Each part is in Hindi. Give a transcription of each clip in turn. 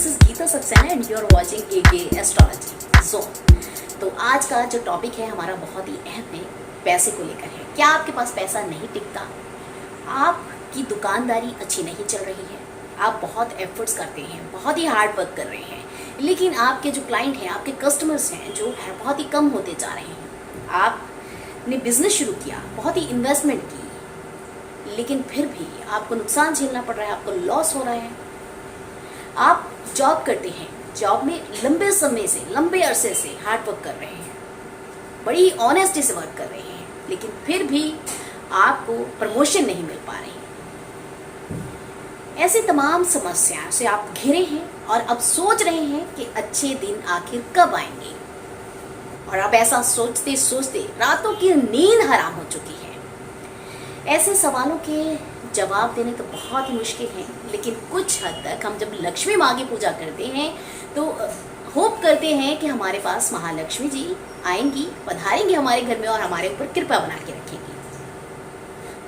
This is Geeta Saxena and you are watching AK astrology zone. तो आज का जो टॉपिक है हमारा बहुत ही अहम है, पैसे को लेकर है। क्या आपके पास पैसा नहीं टिकता? आपकी दुकानदारी अच्छी नहीं चल रही है, आप बहुत एफर्ट्स करते हैं, बहुत ही हार्ड वर्क कर रहे हैं, लेकिन आपके जो क्लाइंट हैं, आपके कस्टमर्स हैं जो है बहुत ही कम होते जा रहे हैं। आपने बिजनेस शुरू किया, बहुत ही इन्वेस्टमेंट की, लेकिन फिर भी आपको नुकसान झेलना पड़ रहा है, आपको लॉस हो रहा है। आप जॉब करते हैं, जॉब में लंबे समय से, लंबे अरसे से हार्ड वर्क कर रहे हैं, बड़ी ऑनेस्टी से वर्क कर रहे हैं, लेकिन फिर भी आपको प्रमोशन नहीं मिल पा रही। ऐसी तमाम समस्याओं से आप घिरे हैं और अब सोच रहे हैं कि अच्छे दिन आखिर कब आएंगे। और अब ऐसा सोचते सोचते रातों की नींद हराम हो चुकी है। ऐसे सवालों के जवाब देने तो बहुत ही मुश्किल है, लेकिन कुछ हद तक हम जब लक्ष्मी माँ की पूजा करते हैं तो होप करते हैं कि हमारे पास महालक्ष्मी जी आएंगी, पधारेंगी हमारे घर में और हमारे ऊपर कृपा बना के रखेंगी।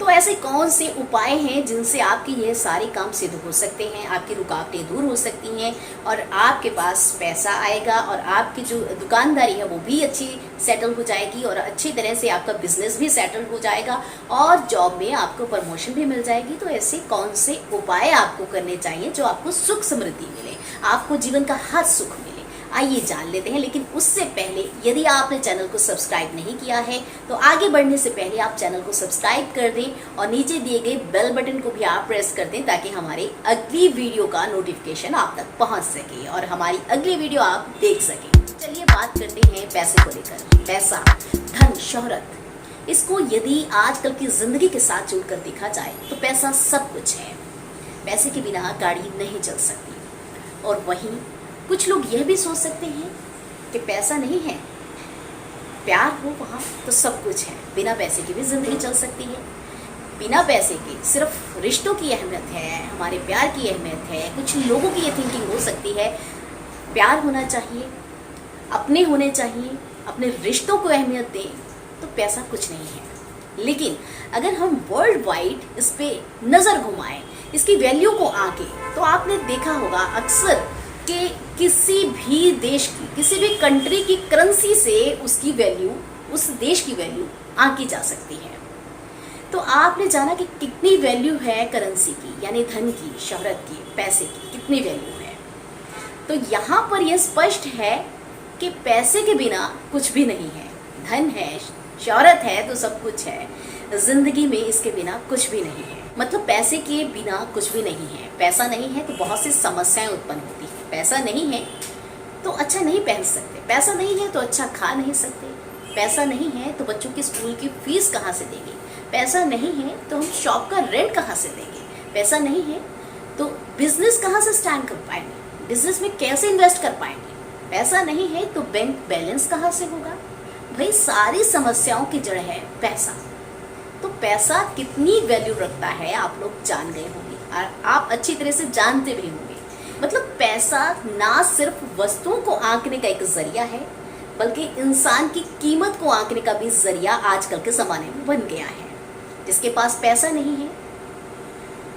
तो ऐसे कौन से उपाय हैं जिनसे आपकी ये सारे काम सिद्ध हो सकते हैं, आपकी रुकावटें दूर हो सकती हैं और आपके पास पैसा आएगा और आपकी जो दुकानदारी है वो भी अच्छी सेटल हो जाएगी और अच्छी तरह से आपका बिजनेस भी सेटल हो जाएगा और जॉब में आपको प्रमोशन भी मिल जाएगी। तो ऐसे कौन से उपाय आपको करने चाहिए जो आपको सुख समृद्धि मिले, आपको जीवन का हर सुख मिले, आइए जान लेते हैं। लेकिन उससे पहले यदि आपने चैनल को सब्सक्राइब नहीं किया है तो आगे बढ़ने से पहले आप चैनल को सब्सक्राइब कर दें और नीचे दिए गए बेल बटन को भी आप प्रेस कर दें ताकि हमारे अगली वीडियो का नोटिफिकेशन आप तक पहुंच सके और हमारी अगली वीडियो आप देख सकें। चलिए बात करते हैं पैसे को लेकर। पैसा, धन, शोहरत, इसको यदि आजकल की जिंदगी के साथ जोड़कर देखा जाए तो पैसा सब कुछ है। पैसे के बिना गाड़ी नहीं चल सकती। और वहीं कुछ लोग यह भी सोच सकते हैं कि पैसा नहीं है, प्यार हो वहाँ तो सब कुछ है, बिना पैसे की भी जिंदगी चल सकती है। बिना पैसे के सिर्फ रिश्तों की अहमियत है, हमारे प्यार की अहमियत है। कुछ लोगों की ये थिंकिंग हो सकती है प्यार होना चाहिए, अपने होने चाहिए, अपने रिश्तों को अहमियत दें तो पैसा कुछ नहीं है। लेकिन अगर हम वर्ल्ड वाइड इस पे नज़र घुमाएं, इसकी वैल्यू को आके, तो आपने देखा होगा अक्सर कि किसी भी देश की, किसी भी कंट्री की करेंसी से उसकी वैल्यू, उस देश की वैल्यू आंकी जा सकती है। तो आपने जाना कि कितनी वैल्यू है करेंसी की, यानी धन की, शोहरत की, पैसे की कितनी वैल्यू है। तो यहाँ पर यह स्पष्ट है कि पैसे के बिना कुछ भी नहीं है। धन है, शोहरत है तो सब कुछ है, जिंदगी में इसके बिना कुछ भी नहीं है। मतलब पैसे के बिना कुछ भी नहीं है। पैसा नहीं है तो बहुत सी समस्याएं उत्पन्न होती है। पैसा नहीं है तो अच्छा नहीं पहन सकते, पैसा नहीं है तो अच्छा खा नहीं सकते, पैसा नहीं है तो बच्चों की स्कूल की फीस कहाँ से देंगे, पैसा नहीं है तो हम शॉप का रेंट कहाँ से देंगे, पैसा नहीं है तो बिजनेस कहाँ से स्टैंड कर पाएंगे, बिजनेस में कैसे इन्वेस्ट कर पाएंगे, पैसा नहीं है तो बैंक बैलेंस कहाँ से होगा। भाई सारी समस्याओं की जड़ है पैसा। तो पैसा कितनी वैल्यू रखता है आप लोग जान गए होंगे और आप अच्छी तरह से जानते भी होंगे। मतलब पैसा ना सिर्फ वस्तुओं को आंकने का एक जरिया है, बल्कि इंसान की कीमत को आंकने का भी जरिया आजकल के ज़माने में बन गया है। जिसके पास पैसा नहीं है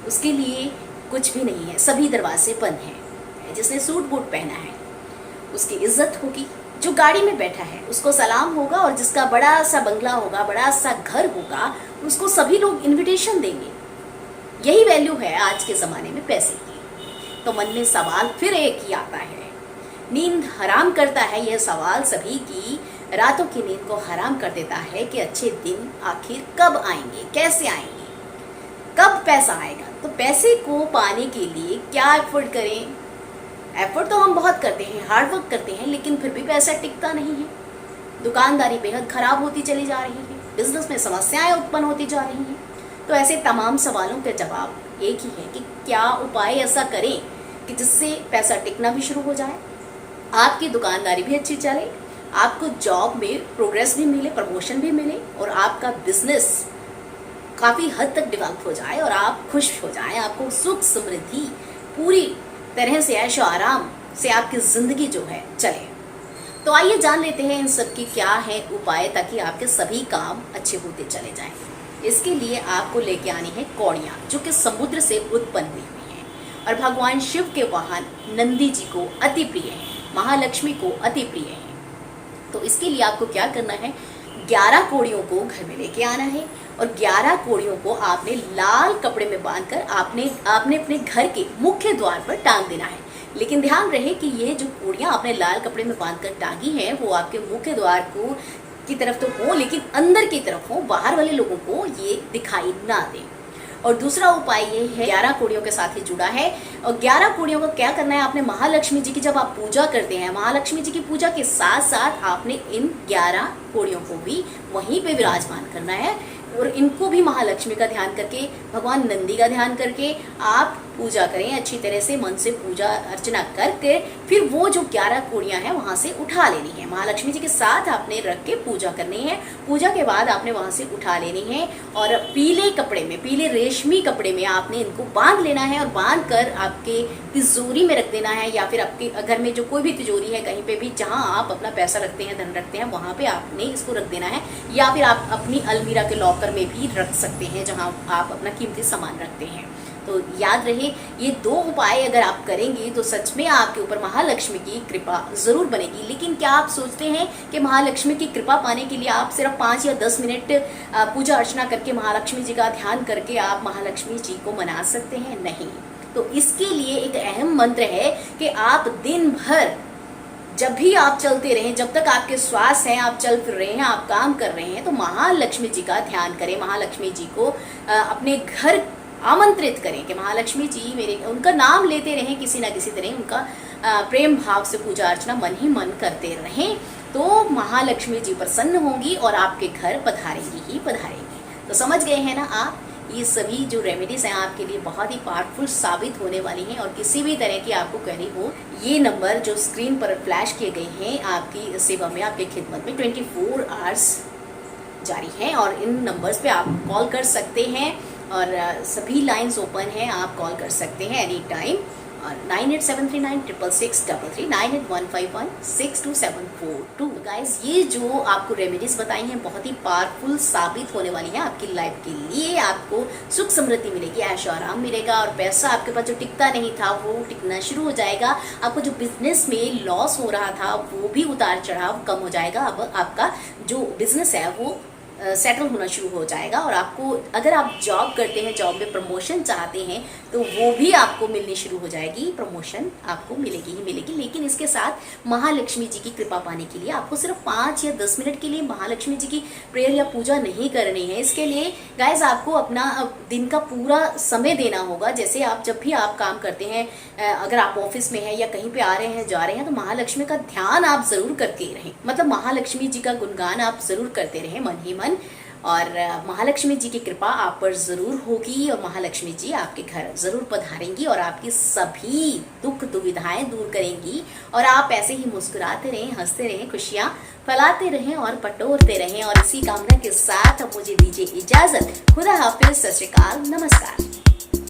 उसके लिए कुछ भी नहीं है, सभी दरवाजे बंद हैं। जिसने सूट बूट पहना है उसकी इज्जत होगी, जो गाड़ी में बैठा है उसको सलाम होगा और जिसका बड़ा सा बंगला होगा, बड़ा सा घर होगा, उसको सभी लोग इनविटेशन देंगे। यही वैल्यू है आज के ज़माने में पैसे की। तो मन में सवाल फिर एक ही आता है, नींद हराम करता है यह सवाल सभी की, रातों की नींद को हराम कर देता है कि अच्छे दिन आखिर कब आएंगे, कैसे आएंगे, कब पैसा आएगा। तो पैसे को पाने के लिए क्या एफर्ट करें। एफर्ट तो हम बहुत करते हैं, हार्ड वर्क करते हैं, लेकिन फिर भी पैसा टिकता नहीं है। दुकानदारी बेहद खराब होती चली जा रही है, बिजनेस में समस्याएं उत्पन्न होती जा रही हैं। तो ऐसे तमाम सवालों का जवाब एक ही है कि क्या उपाय ऐसा करें कि जिससे पैसा टिकना भी शुरू हो जाए, आपकी दुकानदारी भी अच्छी चले, आपको जॉब में प्रोग्रेस भी मिले, प्रमोशन भी मिले और आपका बिजनेस काफ़ी हद तक डेवलप हो जाए और आप खुश हो जाएं, आपको सुख समृद्धि पूरी तरह से, ऐशो आराम से आपकी ज़िंदगी जो है चले। तो आइए जान लेते हैं इन सब की क्या है उपाय ताकि आपके सभी काम अच्छे होते चले जाएं। इसके लिए आपको लेके आनी है कौड़ियाँ जो कि समुद्र से उत्पन्न हुई हैं और भगवान शिव के वाहन नंदी जी को अति प्रिय है, महालक्ष्मी को अति प्रिय है। तो इसके लिए आपको क्या करना है, 11 कोड़ियों को घर में लेके आना है और 11 कोड़ियों को आपने लाल कपड़े में बांधकर आपने अपने घर के मुख्य द्वार पर टांग देना है। लेकिन ध्यान रहे कि ये जो कोड़ियाँ आपने लाल कपड़े में बांधकर टांगी हैं वो आपके मुख्य द्वार को की तरफ तो हो, लेकिन अंदर की तरफ हो, बाहर वाले लोगों को ये दिखाई ना दे। और दूसरा उपाय ये है, 11 कोड़ियों के साथ ही जुड़ा है। और 11 कोड़ियों को क्या करना है, आपने महालक्ष्मी जी की जब आप पूजा करते हैं, महालक्ष्मी जी की पूजा के साथ साथ आपने इन 11 कोड़ियों को भी वहीं पे विराजमान करना है और इनको भी महालक्ष्मी का ध्यान करके, भगवान नंदी का ध्यान करके आप पूजा करें अच्छी तरह से, मन से पूजा अर्चना करके फिर वो जो 11 कोड़ियाँ हैं वहाँ से उठा लेनी है। महालक्ष्मी जी के साथ आपने रख के पूजा करनी है। पूजा के बाद आपने वहाँ से उठा लेनी है और पीले कपड़े में, पीले रेशमी कपड़े में आपने इनको बांध लेना है और बांध कर आपके तिजोरी में रख देना है, या फिर आपके घर में जो कोई भी तिजोरी है, कहीं पे भी जहाँ आप अपना पैसा रखते हैं, धन रखते हैं, वहाँ पे आपने इसको रख देना है। या फिर आप अपनी अलमीरा के लॉकर में भी रख सकते हैं जहाँ आप अपना कीमती सामान रखते हैं। तो याद रहे, ये 2 उपाय अगर आप करेंगे तो सच में आपके ऊपर महालक्ष्मी की कृपा जरूर बनेगी। लेकिन क्या आप सोचते हैं कि महालक्ष्मी की कृपा पाने के लिए आप सिर्फ 5 या 10 मिनट पूजा अर्चना करके, महालक्ष्मी जी का ध्यान करके आप महालक्ष्मी जी को मना सकते हैं? नहीं। तो इसके लिए एक अहम मंत्र है कि आप दिन भर जब भी आप चलते रहें, जब तक आपके श्वास हैं, आप चल फिर रहे हैं, आप काम कर रहे हैं, तो महालक्ष्मी जी का ध्यान करें, महालक्ष्मी जी को अपने घर आमंत्रित करें कि महालक्ष्मी जी मेरे, उनका नाम लेते रहें, किसी ना किसी तरह उनका प्रेम भाव से पूजा अर्चना मन ही मन करते रहें, तो महालक्ष्मी जी प्रसन्न होंगी और आपके घर पधारेंगी ही पधारेंगी। तो समझ गए हैं ना आप, ये सभी जो रेमेडीज हैं आपके लिए बहुत ही पावरफुल साबित होने वाली हैं। और किसी भी तरह की आपको क्वेरी हो, ये नंबर जो स्क्रीन पर फ्लैश किए गए हैं आपकी सेवा में, आपकी खिदमत में 24 आवर्स जारी हैं और इन नंबर्स पे आप कॉल कर सकते हैं और सभी लाइंस ओपन हैं, आप कॉल कर सकते हैं एनी टाइम। और 9873966633 9815162742। गाइस, ये जो आपको रेमेडीज बताई हैं बहुत ही पावरफुल साबित होने वाली हैं आपकी लाइफ के लिए। आपको सुख समृद्धि मिलेगी, ऐशो आराम मिलेगा और पैसा आपके पास जो टिकता नहीं था वो टिकना शुरू हो जाएगा। आपको जो बिजनेस में लॉस हो रहा था वो भी उतार चढ़ाव कम हो जाएगा। अब आपका जो बिजनेस है वो सेटल होना शुरू हो जाएगा। और आपको, अगर आप जॉब करते हैं, जॉब में प्रमोशन चाहते हैं, तो वो भी आपको मिलनी शुरू हो जाएगी। प्रमोशन आपको मिलेगी ही मिलेगी। लेकिन इसके साथ महालक्ष्मी जी की कृपा पाने के लिए आपको सिर्फ 5 या 10 मिनट के लिए महालक्ष्मी जी की प्रेयर या पूजा नहीं करनी है। इसके लिए गाइज आपको अपना दिन का पूरा समय देना होगा। जैसे आप जब भी आप काम करते हैं, अगर आप ऑफिस में हैं या कहीं पे आ रहे हैं, जा रहे हैं, तो महालक्ष्मी का ध्यान आप जरूर करते रहें, मतलब महालक्ष्मी जी का गुणगान आप जरूर करते रहें मन ही मन। और महालक्ष्मी जी की कृपा आप पर जरूर होगी और महालक्ष्मी जी आपके घर जरूर पधारेंगी और आपकी सभी दुख दुविधाएं दूर करेंगी। और आप ऐसे ही मुस्कुराते रहें, हंसते रहें, खुशियां फैलाते रहें और बटोरते रहें। और इसी कामना के साथ अब मुझे दीजिए इजाजत। खुदा हाफिज, सत श्री अकाल, नमस्कार।